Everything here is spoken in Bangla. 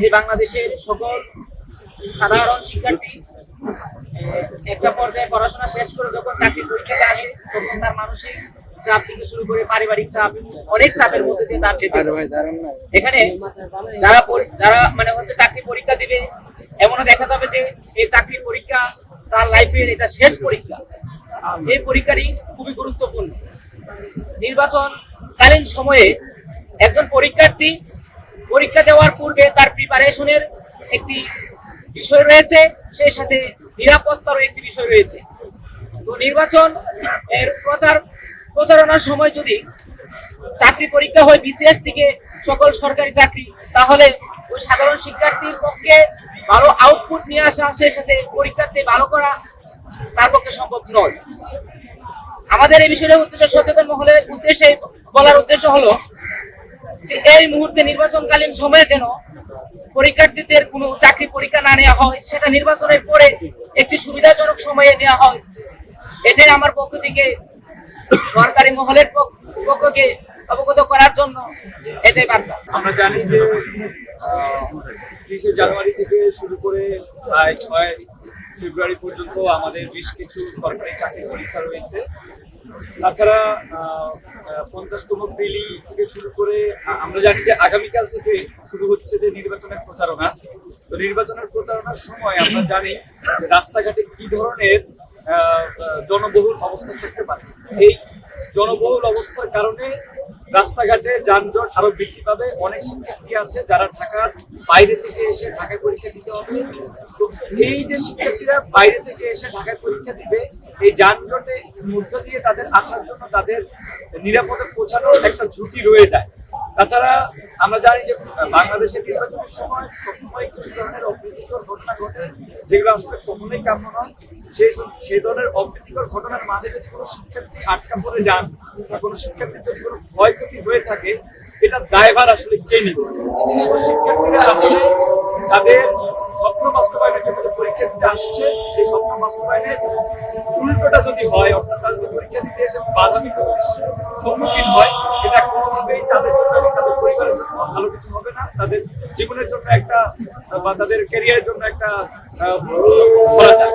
যে বাংলাদেশের সকল সাধারণ শিক্ষার্থী একটা পর্যায়ে পড়াশোনা শেষ করে যখন চাকরি পরীক্ষাতে আসে তখন তার মানসিক চাপ থেকে শুরু করে পারিবারিক চাপ, অনেক চাপের মধ্যে দিয়ে তার যেতে হয়। এখানে যারা মানে হচ্ছে চাকরি পরীক্ষা দিবে, এমনও দেখা যাবে যে এই চাকরি পরীক্ষা তার লাইফের এটা শেষ পরীক্ষা। এই পরীক্ষাটি খুবই গুরুত্বপূর্ণ। নির্বাচনকালীন সময়ে একজন পরীক্ষার্থী পরীক্ষা দেওয়ার পূর্বে তার প্রিপারেশনের একটি বিষয় রয়েছে, সেই সাথে নিরাপত্তারও একটি বিষয় রয়েছে। তো নির্বাচন এর প্রচারণার সময় যদি চাকরি পরীক্ষা হয় বিসিএস থেকে সকল সরকারি চাকরি, তাহলে ওই সাধারণ শিক্ষার্থীর পক্ষে ভালো আউটপুট নিয়ে আসা, সেই সাথে পরীক্ষাতে ভালো করা তার পক্ষে সম্ভব নয়। আমাদের এই বিষয়ের উদ্দেশ্য, সচেতন মহলের উদ্দেশ্যে বলার উদ্দেশ্য হলো যে এই মুহূর্তে নির্বাচনকালীন সময়ে যেন পরীক্ষার্থীদের কোনো চাকরি পরীক্ষা না নেওয়া হয়, সেটা নির্বাচনের পরে একটি সুবিধাজনক সময়ে নেওয়া হয়। এটাই আমার পক্ষ থেকে সরকারি মহলের পক্ষকে অবগত করার জন্য এটাই বার্তা। আমরা জানি যে 30 জানুয়ারি থেকে শুরু করে প্রায় 6 ফেব্রুয়ারি পর্যন্ত আমাদের বেশ কিছু সরকারি চাকরি পরীক্ষা রয়েছে। তাছাড়া 50তম প্রিলি থেকে শুরু করে আমরা জানি যে আগামীকাল থেকে শুরু হচ্ছে যে নির্বাচনের প্রচারণা। তো নির্বাচনের প্রচারণার সময় আমরা জানি রাস্তাঘাটে কি ধরনের জনবহুল অবস্থা থাকতে পারে। এই জনবহুল অবস্থার কারণে রাস্তাঘাটে যানজট আরো বৃদ্ধি পাবে। অনেক শিক্ষার্থী আছে যারা ঢাকার বাইরে থেকে এসে ঢাকায় পরীক্ষা দিতে হবে। তো এই যে শিক্ষার্থীরা বাইরে থেকে এসে ঢাকায় পরীক্ষা দিবে, এই যানজটের মধ্য দিয়ে তাদের আসার জন্য তাদের নিরাপদে পৌঁছানোর একটা ঝুঁকি রয়ে যায়। তাছাড়া আমরা জানি যে বাংলাদেশের নির্বাচনের সময় সবসময় কিছু ধরনের অপ্রীতিকর ঘটনা ঘটে, যেগুলো আসলে কখনোই কাম্য নয়। সেই ধরনের অপ্রীতিকর ঘটনার মাঝে যদি কোনো শিক্ষার্থী আটকা পড়ে যান বা কোনো শিক্ষার্থীর যদি কোনো ক্ষয়ক্ষতি হয়ে থাকে, এটা দায়ভার আসলে কে নিবে? তো শিক্ষার্থীরা আসলে তাদের স্বপ্ন বাস্তবায়নের জন্য পরীক্ষা দিতে আসছে, সেই স্বপ্ন বাস্তবায়নের উল্টোটা যদি হয়, অর্থাৎ তারা যদি পরীক্ষা দিতে এসে বাধা বিপত্তির সম্মুখীন হয়, এটা কোনোভাবেই তাদের জন্য এবং তাদের পরিবারের জন্য ভালো কিছু হবে না। তাদের জীবনের জন্য একটা বা তাদের ক্যারিয়ারের জন্য একটা বলা যায়।